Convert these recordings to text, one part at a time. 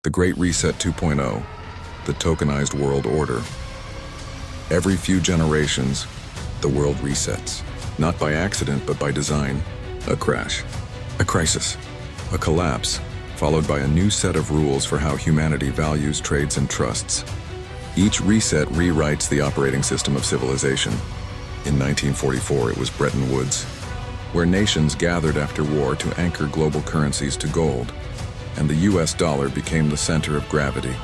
The Great Reset 2.0, the tokenized world order. Every few generations, the world resets. Not by accident, but by design. A crash, a crisis, a collapse, followed by a new set of rules for how humanity values, trades, and trusts. Each reset rewrites the operating system of civilization. In 1944, it was Bretton Woods, where nations gathered after war to anchor global currencies to gold, and the US dollar became the center of gravity.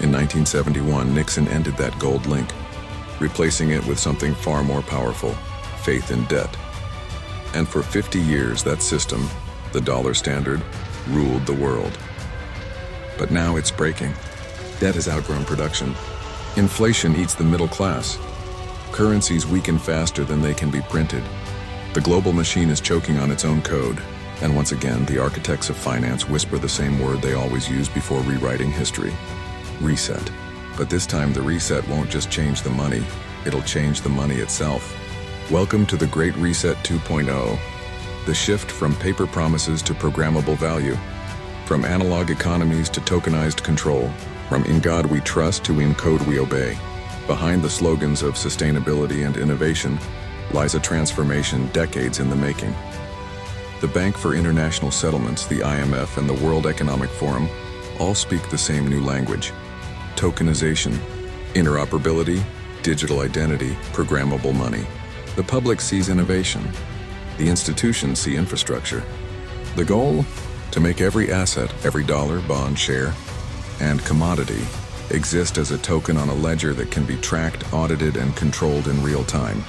In 1971, Nixon ended that gold link, replacing it with something far more powerful, faith in debt. And for 50 years, that system, the dollar standard, ruled the world. But now it's breaking. Debt has outgrown production. Inflation eats the middle class. Currencies weaken faster than they can be printed. The global machine is choking on its own code. And once again, the architects of finance whisper the same word they always use before rewriting history: reset. But this time, the reset won't just change the money, it'll change the money itself. Welcome to the Great Reset 2.0, the shift from paper promises to programmable value, from analog economies to tokenized control, from "in God we trust" to "in code we obey." Behind the slogans of sustainability and innovation lies a transformation decades in the making. The Bank for International Settlements, the IMF, and the World Economic Forum all speak the same new language: tokenization, interoperability, digital identity, programmable money. The public sees innovation. The institutions see infrastructure. The goal? To make every asset, every dollar, bond, share, and commodity exist as a token on a ledger that can be tracked, audited, and controlled in real time.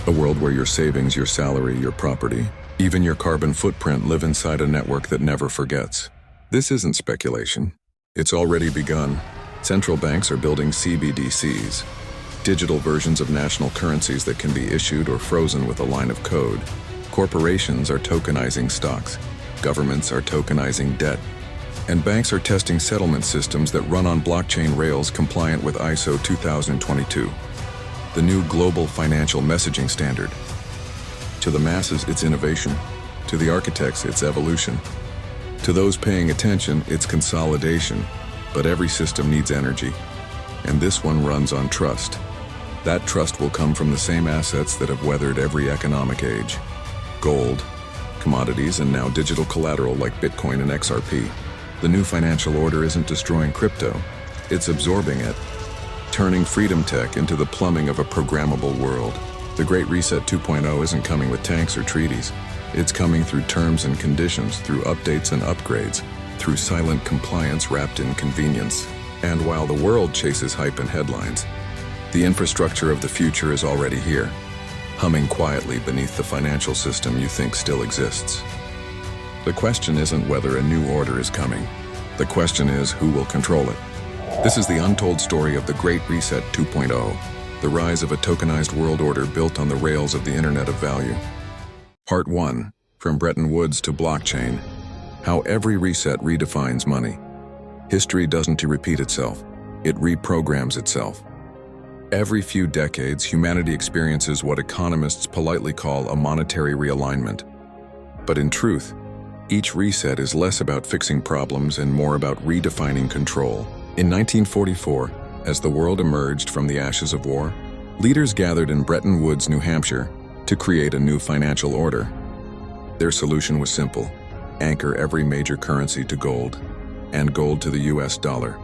A world where your savings, your salary, your property, even your carbon footprint live inside a network that never forgets. This isn't speculation. It's already begun. Central banks are building CBDCs, digital versions of national currencies that can be issued or frozen with a line of code. Corporations are tokenizing stocks. Governments are tokenizing debt. And banks are testing settlement systems that run on blockchain rails compliant with ISO 2022, the new global financial messaging standard. To the masses, it's innovation. To the architects, it's evolution. To those paying attention, it's consolidation. But every system needs energy, and this one runs on trust. That trust will come from the same assets that have weathered every economic age: gold, commodities, and now digital collateral like Bitcoin and XRP. The new financial order isn't destroying crypto, it's absorbing it, turning freedom tech into the plumbing of a programmable world. The Great Reset 2.0 isn't coming with tanks or treaties. It's coming through terms and conditions, through updates and upgrades, through silent compliance wrapped in convenience. And while the world chases hype and headlines, the infrastructure of the future is already here, humming quietly beneath the financial system you think still exists. The question isn't whether a new order is coming. The question is who will control it. This is the untold story of the Great Reset 2.0, the rise of a tokenized world order built on the rails of the Internet of Value. Part 1, From Bretton Woods to Blockchain: How Every Reset Redefines Money. History doesn't repeat itself, it reprograms itself. Every few decades, humanity experiences what economists politely call a monetary realignment. But in truth, each reset is less about fixing problems and more about redefining control. In 1944, as the world emerged from the ashes of war, leaders gathered in Bretton Woods, New Hampshire, to create a new financial order. Their solution was simple: anchor every major currency to gold, and gold to the US dollar.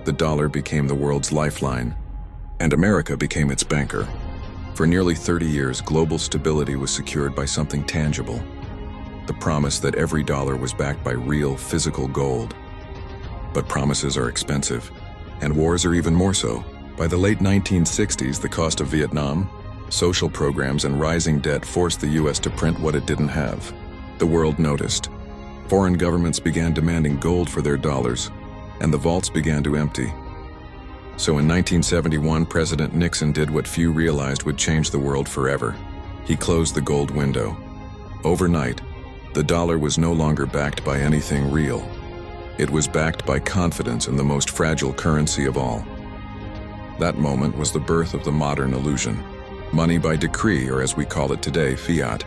The dollar became the world's lifeline, and America became its banker. For nearly 30 years, global stability was secured by something tangible: the promise that every dollar was backed by real, physical gold. But promises are expensive, and wars are even more so. By the late 1960s, the cost of Vietnam, social programs, and rising debt forced the US to print what it didn't have. The world noticed. Foreign governments began demanding gold for their dollars, and the vaults began to empty. So in 1971, President Nixon did what few realized would change the world forever. He closed the gold window. Overnight, the dollar was no longer backed by anything real. It was backed by confidence in the most fragile currency of all. That moment was the birth of the modern illusion: money by decree, or as we call it today, fiat.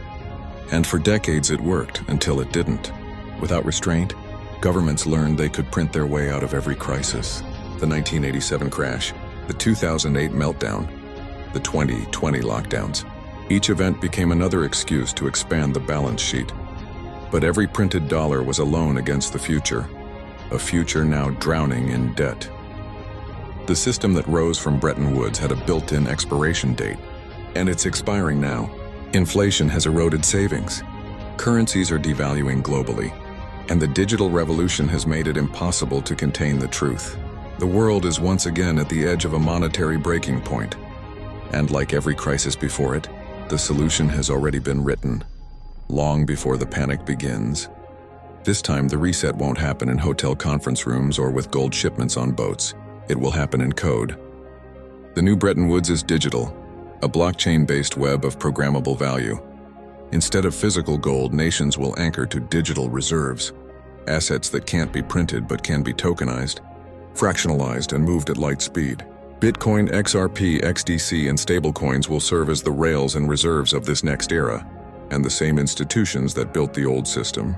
And for decades it worked, until it didn't. Without restraint, Governments learned they could print their way out of every crisis. The 1987 crash, the 2008 meltdown, the 2020 lockdowns. Each event became another excuse to expand the balance sheet. But every printed dollar was a loan against the future, a future now drowning in debt. The system that rose from Bretton Woods had a built-in expiration date, and it's expiring now. Inflation has eroded savings. Currencies are devaluing globally, and the digital revolution has made it impossible to contain the truth. The world is once again at the edge of a monetary breaking point, and like every crisis before it, the solution has already been written, long before the panic begins. This time, the reset won't happen in hotel conference rooms or with gold shipments on boats. It will happen in code. The new Bretton Woods is digital, a blockchain-based web of programmable value. Instead of physical gold, nations will anchor to digital reserves, assets that can't be printed but can be tokenized, fractionalized, and moved at light speed. Bitcoin, XRP, XDC, and stablecoins will serve as the rails and reserves of this next era, and the same institutions that built the old system,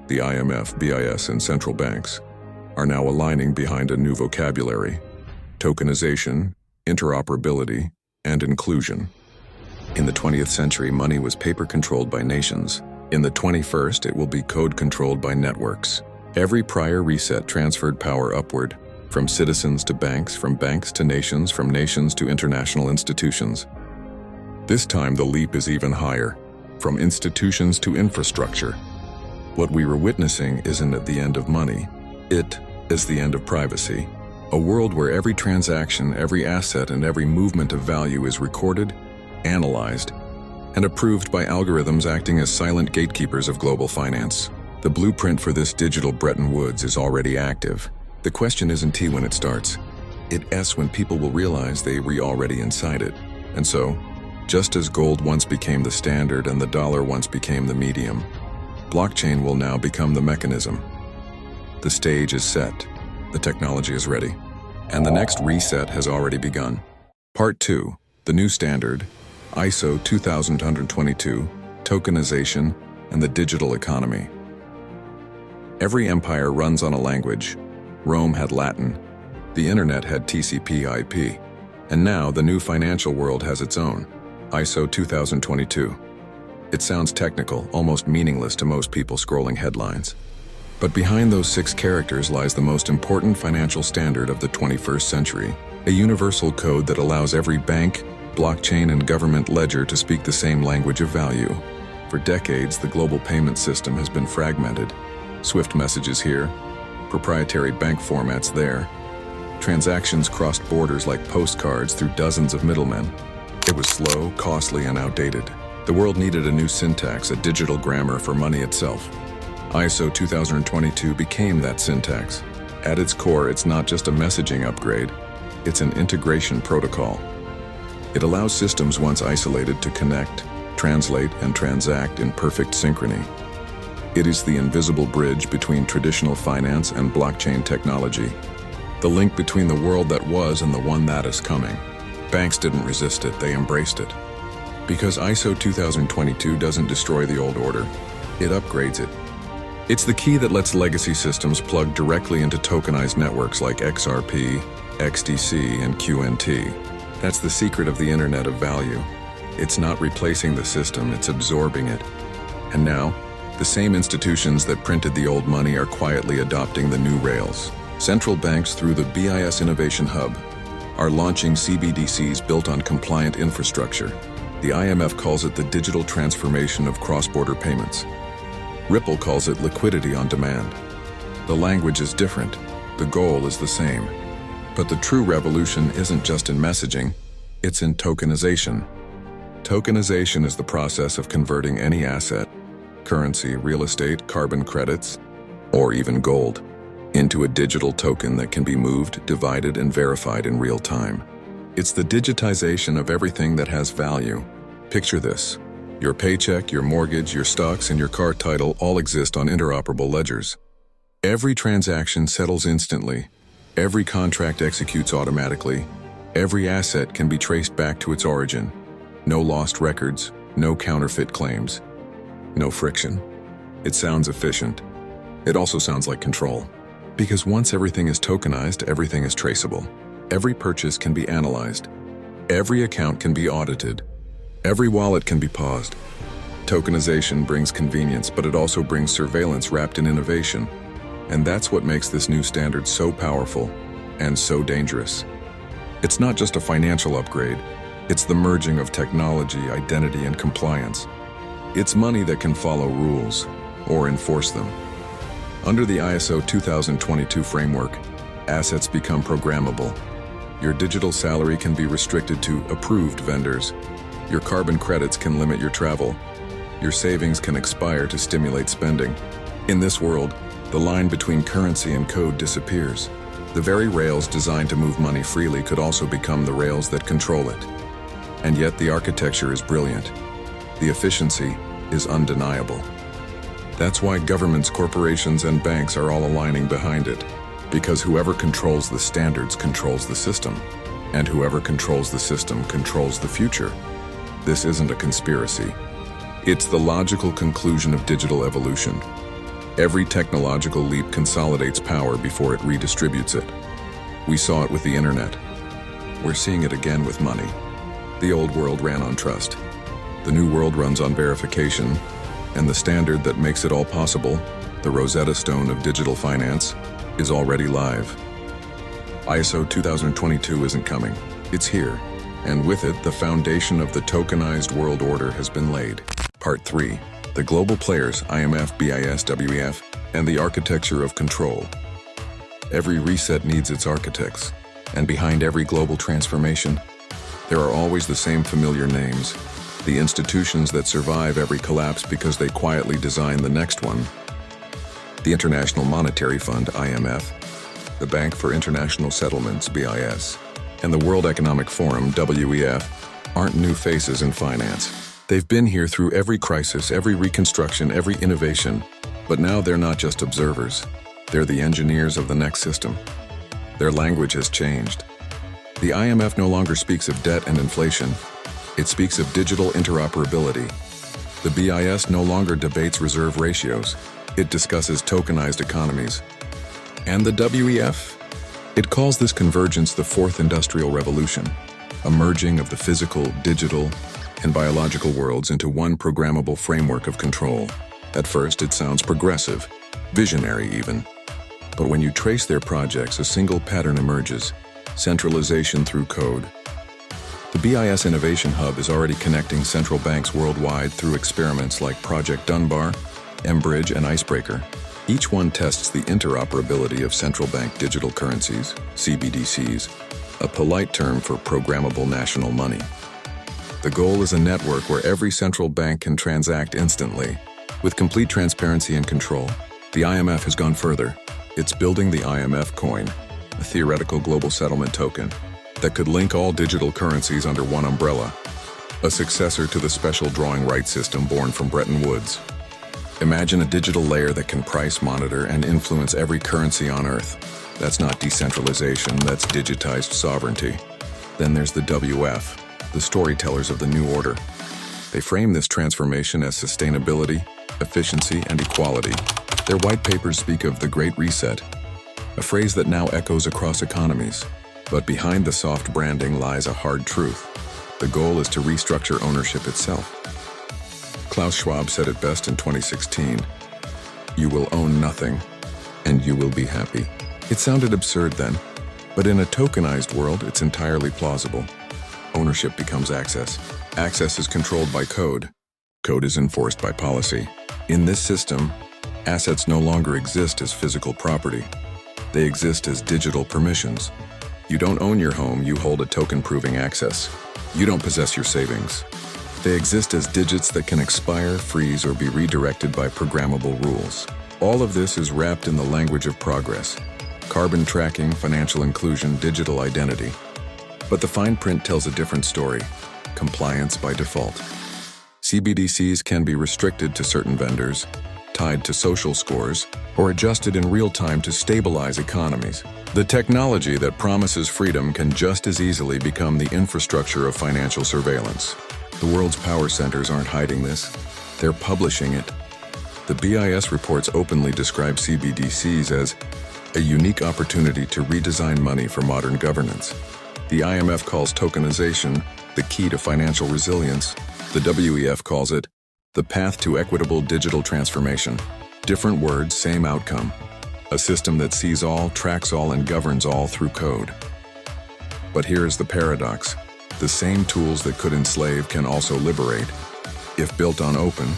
the IMF, BIS, and central banks, are now aligning behind a new vocabulary: tokenization, interoperability, and inclusion. In the 20th century, money was paper-controlled by nations. In the 21st, it will be code-controlled by networks. Every prior reset transferred power upward, from citizens to banks, from banks to nations, from nations to international institutions. This time, the leap is even higher, from institutions to infrastructure. What we were witnessing isn't at the end of money. It is the end of privacy. A world where every transaction, every asset, and every movement of value is recorded, analyzed, and approved by algorithms acting as silent gatekeepers of global finance. The blueprint for this digital Bretton Woods is already active. The question isn't T when it starts. It's S when people will realize they were already inside it. And so, just as gold once became the standard and the dollar once became the medium, blockchain will now become the mechanism. The stage is set, the technology is ready, and the next reset has already begun. Part 2, the new standard, ISO 2122, tokenization, and the digital economy. Every empire runs on a language. Rome had Latin, the internet had TCP/IP, and now the new financial world has its own, ISO 2022. It sounds technical, almost meaningless to most people scrolling headlines. But behind those 6 characters lies the most important financial standard of the 21st century, a universal code that allows every bank, blockchain, and government ledger to speak the same language of value. For decades, the global payment system has been fragmented. Swift messages here, proprietary bank formats there. Transactions crossed borders like postcards through dozens of middlemen. It was slow, costly, and outdated. The world needed a new syntax, a digital grammar for money itself. ISO 2022 became that syntax. At its core, it's not just a messaging upgrade, it's an integration protocol. It allows systems once isolated to connect, translate, and transact in perfect synchrony. It is the invisible bridge between traditional finance and blockchain technology, the link between the world that was and the one that is coming. Banks didn't resist it, they embraced it. Because ISO 2022 doesn't destroy the old order, it upgrades it. It's the key that lets legacy systems plug directly into tokenized networks like XRP, XDC, and QNT. That's the secret of the Internet of Value. It's not replacing the system, it's absorbing it. And now, the same institutions that printed the old money are quietly adopting the new rails. Central banks, through the BIS Innovation Hub, are launching CBDCs built on compliant infrastructure. The IMF calls it the digital transformation of cross-border payments. Ripple calls it liquidity on demand. The language is different, the goal is the same. But the true revolution isn't just in messaging, it's in tokenization. Tokenization is the process of converting any asset, currency, real estate, carbon credits, or even gold, into a digital token that can be moved, divided, and verified in real time. It's the digitization of everything that has value. Picture this. Your paycheck, your mortgage, your stocks, and your car title all exist on interoperable ledgers. Every transaction settles instantly. Every contract executes automatically. Every asset can be traced back to its origin. No lost records, no counterfeit claims, no friction. It sounds efficient, It also sounds like control. Because once everything is tokenized, everything is traceable. Every purchase can be analyzed. Every account can be audited. Every wallet can be paused. Tokenization brings convenience, but it also brings surveillance wrapped in innovation. And that's what makes this new standard so powerful and so dangerous. It's not just a financial upgrade. It's the merging of technology, identity, and compliance. It's money that can follow rules or enforce them. Under the ISO 2022 framework, assets become programmable. Your digital salary can be restricted to approved vendors. Your carbon credits can limit your travel. Your savings can expire to stimulate spending. In this world, the line between currency and code disappears. The very rails designed to move money freely could also become the rails that control it. And yet the architecture is brilliant. The efficiency is undeniable. That's why governments, corporations, and banks are all aligning behind it. Because whoever controls the standards controls the system. And whoever controls the system controls the future. This isn't a conspiracy. It's the logical conclusion of digital evolution. Every technological leap consolidates power before it redistributes it. We saw it with the internet. We're seeing it again with money. The old world ran on trust. The new world runs on verification, and the standard that makes it all possible, the Rosetta Stone of digital finance, is already live. ISO 2022 isn't coming. It's here, and with it, the foundation of the tokenized world order has been laid. Part 3. The global players, IMF, BIS, WEF, and the architecture of control. Every reset needs its architects, and behind every global transformation, there are always the same familiar names, the institutions that survive every collapse because they quietly design the next one. The International Monetary Fund, IMF, the Bank for International Settlements, BIS, and the World Economic Forum, WEF, aren't new faces in finance. They've been here through every crisis, every reconstruction, every innovation. But now they're not just observers. They're the engineers of the next system. Their language has changed. The IMF no longer speaks of debt and inflation. It speaks of digital interoperability. The BIS no longer debates reserve ratios. It discusses tokenized economies. And the WEF? It calls this convergence the fourth industrial revolution, a merging of the physical, digital, and biological worlds into one programmable framework of control. At first, it sounds progressive, visionary even. But when you trace their projects, a single pattern emerges: centralization through code. The BIS Innovation Hub is already connecting central banks worldwide through experiments like Project Dunbar, mBridge, and Icebreaker. Each one tests the interoperability of central bank digital currencies, CBDCs, a polite term for programmable national money. The goal is a network where every central bank can transact instantly, with complete transparency and control. The IMF has gone further. It's building the IMF coin, a theoretical global settlement token that could link all digital currencies under one umbrella, a successor to the special drawing rights system born from Bretton Woods. Imagine a digital layer that can price, monitor, and influence every currency on Earth. That's not decentralization, that's digitized sovereignty. Then there's the WF, the storytellers of the new order. They frame this transformation as sustainability, efficiency, and equality. Their white papers speak of the Great Reset, a phrase that now echoes across economies. But behind the soft branding lies a hard truth. The goal is to restructure ownership itself. Klaus Schwab said it best in 2016, "You will own nothing, and you will be happy." It sounded absurd then, but in a tokenized world, it's entirely plausible. Ownership becomes access. Access is controlled by code. Code is enforced by policy. In this system, assets no longer exist as physical property. They exist as digital permissions. You don't own your home, you hold a token proving access. You don't possess your savings. They exist as digits that can expire, freeze, or be redirected by programmable rules. All of this is wrapped in the language of progress: carbon tracking, financial inclusion, digital identity. But the fine print tells a different story: compliance by default. CBDCs can be restricted to certain vendors, tied to social scores, or adjusted in real time to stabilize economies. The technology that promises freedom can just as easily become the infrastructure of financial surveillance. The world's power centers aren't hiding this. They're publishing it. The BIS reports openly describe CBDCs as a unique opportunity to redesign money for modern governance. The IMF calls tokenization the key to financial resilience. The WEF calls it the path to equitable digital transformation. Different words, same outcome. A system that sees all, tracks all, and governs all through code. But here is the paradox. The same tools that could enslave can also liberate, if built on open,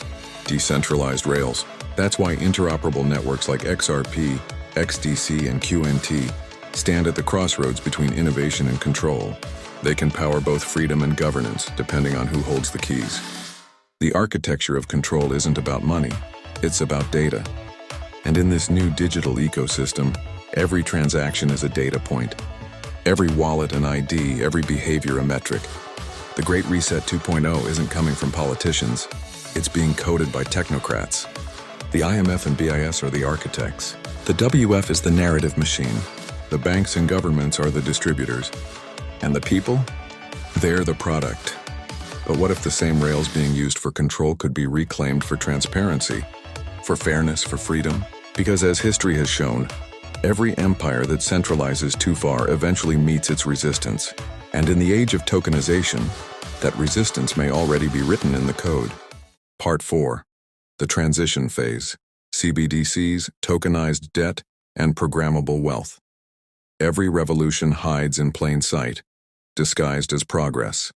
decentralized rails. That's why interoperable networks like XRP, XDC, and QNT stand at the crossroads between innovation and control. They can power both freedom and governance, depending on who holds the keys. The architecture of control isn't about money, it's about data. And in this new digital ecosystem, every transaction is a data point. Every wallet an ID, every behavior a metric. The Great Reset 2.0 isn't coming from politicians, it's being coded by technocrats. The IMF and BIS are the architects. The WF is the narrative machine. The banks and governments are the distributors. And the people? They're the product. But what if the same rails being used for control could be reclaimed for transparency, for fairness, for freedom? Because as history has shown, every empire that centralizes too far eventually meets its resistance. And in the age of tokenization, that resistance may already be written in the code. Part 4. The transition phase. CBDCs, tokenized debt, and programmable wealth. Every revolution hides in plain sight, disguised as progress.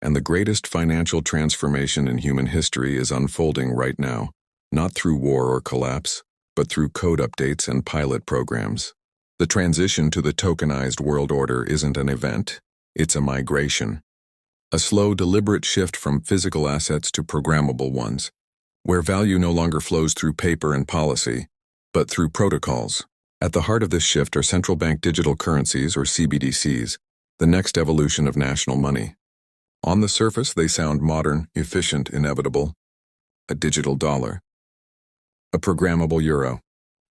And the greatest financial transformation in human history is unfolding right now, not through war or collapse, but through code updates and pilot programs. The transition to the tokenized world order isn't an event, it's a migration. A slow, deliberate shift from physical assets to programmable ones, where value no longer flows through paper and policy, but through protocols. At the heart of this shift are central bank digital currencies, or CBDCs, the next evolution of national money. On the surface, they sound modern, efficient, inevitable. A digital dollar, a programmable euro,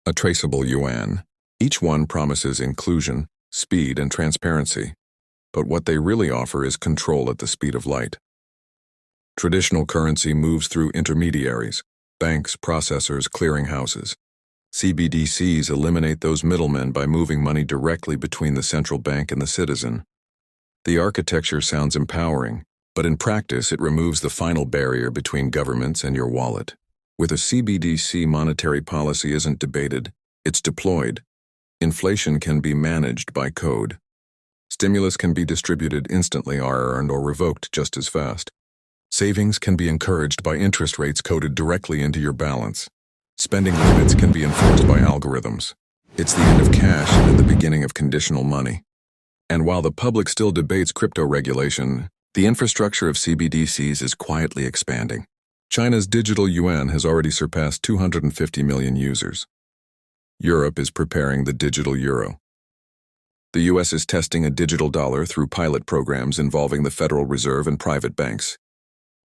a traceable yuan. Each one promises inclusion, speed, and transparency. But what they really offer is control at the speed of light. Traditional currency moves through intermediaries, banks, processors, clearinghouses. CBDCs eliminate those middlemen by moving money directly between the central bank and the citizen. The architecture sounds empowering, but in practice it removes the final barrier between governments and your wallet. With a CBDC, monetary policy isn't debated, it's deployed. Inflation can be managed by code. Stimulus can be distributed instantly or earned or revoked just as fast. Savings can be encouraged by interest rates coded directly into your balance. Spending limits can be enforced by algorithms. It's the end of cash and the beginning of conditional money. And while the public still debates crypto regulation, the infrastructure of CBDCs is quietly expanding. China's digital yuan has already surpassed 250 million users. Europe is preparing the digital euro. The US is testing a digital dollar through pilot programs involving the Federal Reserve and private banks.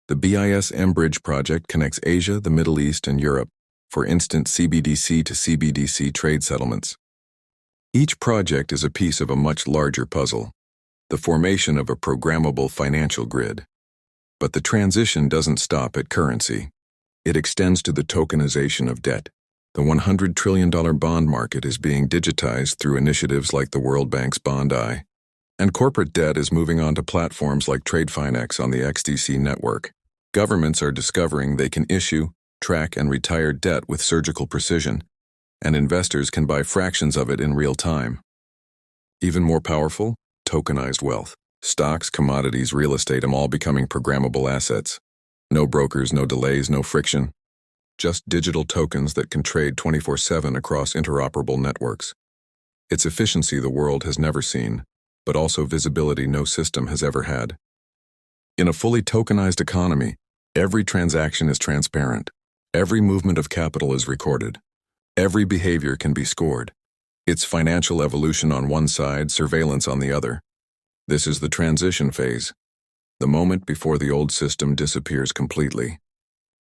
The BIS mBridge project connects Asia, the Middle East, and Europe for instant CBDC to CBDC trade settlements. Each project is a piece of a much larger puzzle, the formation of a programmable financial grid. But the transition doesn't stop at currency. It extends to the tokenization of debt. The $100 trillion bond market is being digitized through initiatives like the World Bank's Bond Eye. And corporate debt is moving onto platforms like TradeFinex on the XDC network. Governments are discovering they can issue, track, and retire debt with surgical precision, and investors can buy fractions of it in real time. Even more powerful, tokenized wealth. Stocks, commodities, real estate, all becoming programmable assets. No brokers, no delays, no friction. Just digital tokens that can trade 24/7 across interoperable networks. It's efficiency the world has never seen, but also visibility no system has ever had. In a fully tokenized economy, every transaction is transparent. Every movement of capital is recorded. Every behavior can be scored. It's financial evolution on one side, surveillance on the other. This is the transition phase, the moment before the old system disappears completely.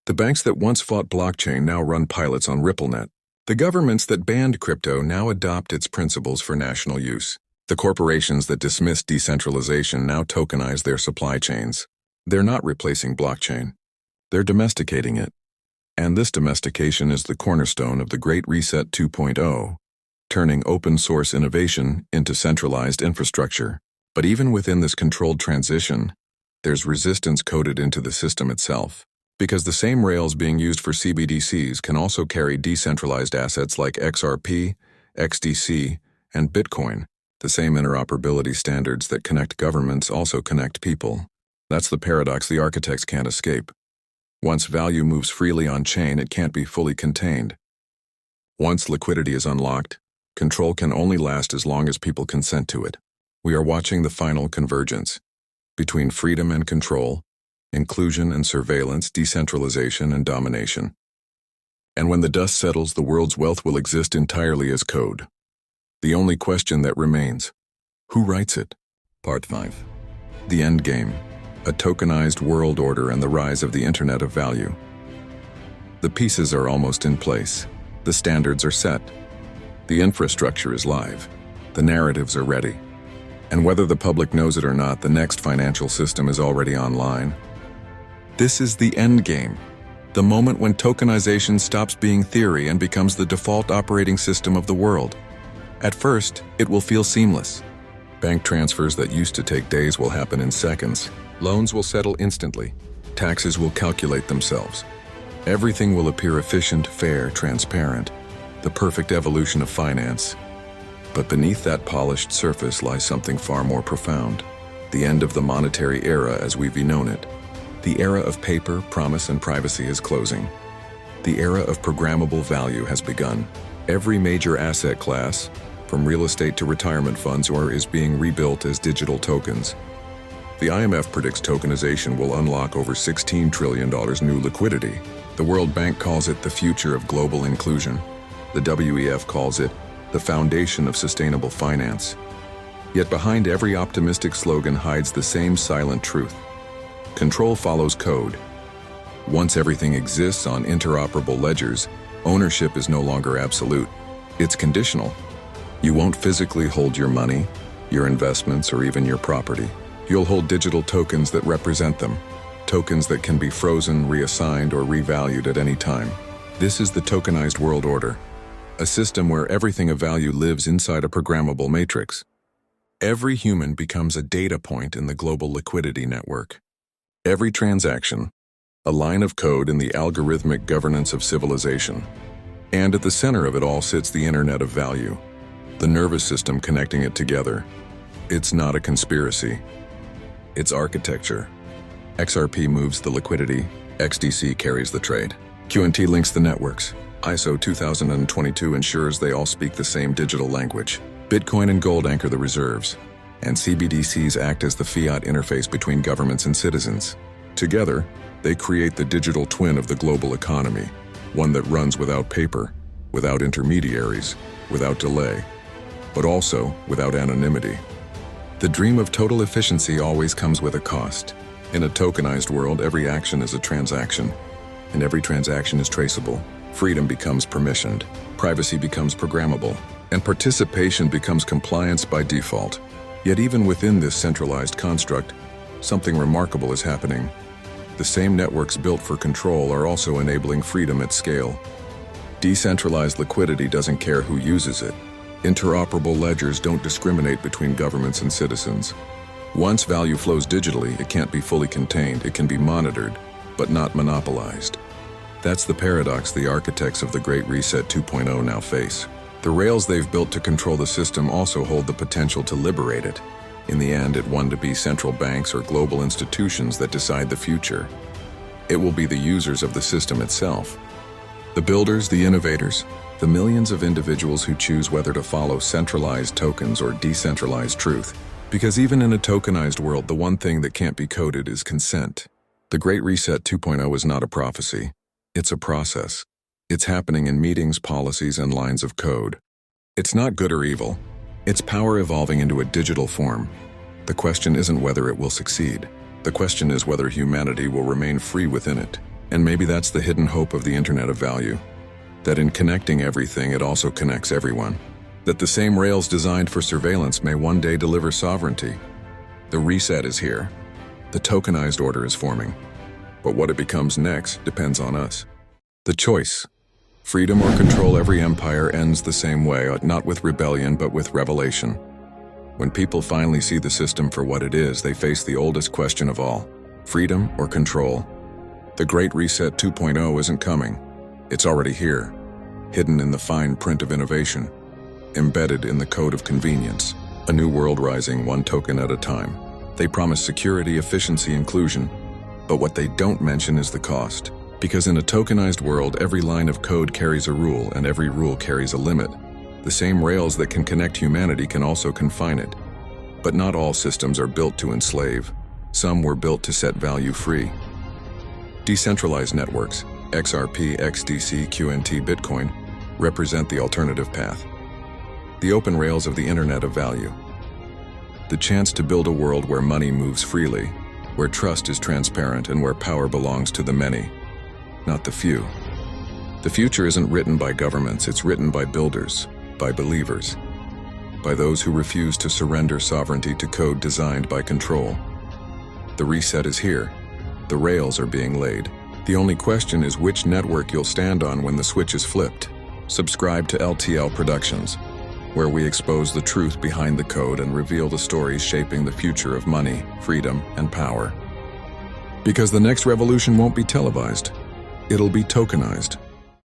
The banks that once fought blockchain now run pilots on RippleNet. The governments that banned crypto now adopt its principles for national use. The corporations that dismissed decentralization now tokenize their supply chains. They're not replacing blockchain. They're domesticating it. And this domestication is the cornerstone of the Great Reset 2.0, turning open-source innovation into centralized infrastructure. But even within this controlled transition, there's resistance coded into the system itself, because the same rails being used for CBDCs can also carry decentralized assets like XRP, XDC, and Bitcoin. The same interoperability standards that connect governments also connect people. That's the paradox the architects can't escape. Once value moves freely on-chain, it can't be fully contained. Once liquidity is unlocked, control can only last as long as people consent to it. We are watching the final convergence between freedom and control, inclusion and surveillance, decentralization and domination. And when the dust settles, the world's wealth will exist entirely as code. The only question that remains: who writes it? Part 5. The Endgame, a tokenized world order and the rise of the Internet of Value. The pieces are almost in place. The standards are set. The infrastructure is live. The narratives are ready. And whether the public knows it or not, the next financial system is already online. This is the endgame, the moment when tokenization stops being theory and becomes the default operating system of the world. At first, it will feel seamless. Bank transfers that used to take days will happen in seconds. Loans will settle instantly. Taxes will calculate themselves. Everything will appear efficient, fair, transparent, the perfect evolution of finance. But beneath that polished surface lies something far more profound: the end of the monetary era as we've known it. The era of paper, promise, and privacy is closing. The era of programmable value has begun. Every major asset class, from real estate to retirement funds, is being rebuilt as digital tokens. The IMF predicts tokenization will unlock over $16 trillion new liquidity. The World Bank calls it the future of global inclusion. The WEF calls it the foundation of sustainable finance. Yet behind every optimistic slogan hides the same silent truth. Control follows code. Once everything exists on interoperable ledgers, ownership is no longer absolute. It's conditional. You won't physically hold your money, your investments, or even your property. You'll hold digital tokens that represent them, tokens that can be frozen, reassigned, or revalued at any time. This is the tokenized world order, a system where everything of value lives inside a programmable matrix. Every human becomes a data point in the global liquidity network. Every transaction, a line of code in the algorithmic governance of civilization. And at the center of it all sits the Internet of Value, the nervous system connecting it together. It's not a conspiracy. It's architecture. XRP moves the liquidity, XDC carries the trade. QNT links the networks. ISO 2022 ensures they all speak the same digital language. Bitcoin and gold anchor the reserves, and CBDCs act as the fiat interface between governments and citizens. Together, they create the digital twin of the global economy, one that runs without paper, without intermediaries, without delay, but also without anonymity. The dream of total efficiency always comes with a cost. In a tokenized world, every action is a transaction, and every transaction is traceable. Freedom becomes permissioned, privacy becomes programmable, and participation becomes compliance by default. Yet even within this centralized construct, something remarkable is happening. The same networks built for control are also enabling freedom at scale. Decentralized liquidity doesn't care who uses it. Interoperable ledgers don't discriminate between governments and citizens. Once value flows digitally, it can't be fully contained. It can be monitored, but not monopolized. That's the paradox the architects of the Great Reset 2.0 now face. The rails they've built to control the system also hold the potential to liberate it. In the end, it won't be central banks or global institutions that decide the future. It will be the users of the system itself. The builders, the innovators, the millions of individuals who choose whether to follow centralized tokens or decentralized truth. Because even in a tokenized world, the one thing that can't be coded is consent. The Great Reset 2.0 is not a prophecy. It's a process. It's happening in meetings, policies, and lines of code. It's not good or evil. It's power evolving into a digital form. The question isn't whether it will succeed. The question is whether humanity will remain free within it. And maybe that's the hidden hope of the Internet of Value. That in connecting everything, it also connects everyone. That the same rails designed for surveillance may one day deliver sovereignty. The reset is here. The tokenized order is forming. But what it becomes next depends on us. The choice. Freedom or control every empire ends the same way, not with rebellion but with revelation. When people finally see the system for what it is, they face the oldest question of all. Freedom or control? The Great Reset 2.0 isn't coming. It's already here, hidden in the fine print of innovation, embedded in the code of convenience. A new world rising one token at a time. They promise security, efficiency, inclusion, but what they don't mention is the cost. Because in a tokenized world, every line of code carries a rule and every rule carries a limit. The same rails that can connect humanity can also confine it. But not all systems are built to enslave. Some were built to set value free. Decentralized networks, XRP, XDC, QNT, Bitcoin, represent the alternative path. The open rails of the Internet of Value. The chance to build a world where money moves freely, where trust is transparent, and where power belongs to the many, not the few. The future isn't written by governments, it's written by builders, by believers, by those who refuse to surrender sovereignty to code designed by control. The reset is here. The rails are being laid. The only question is which network you'll stand on when the switch is flipped. Subscribe to LTL Productions, where we expose the truth behind the code and reveal the stories shaping the future of money, freedom, and power. Because the next revolution won't be televised, it'll be tokenized.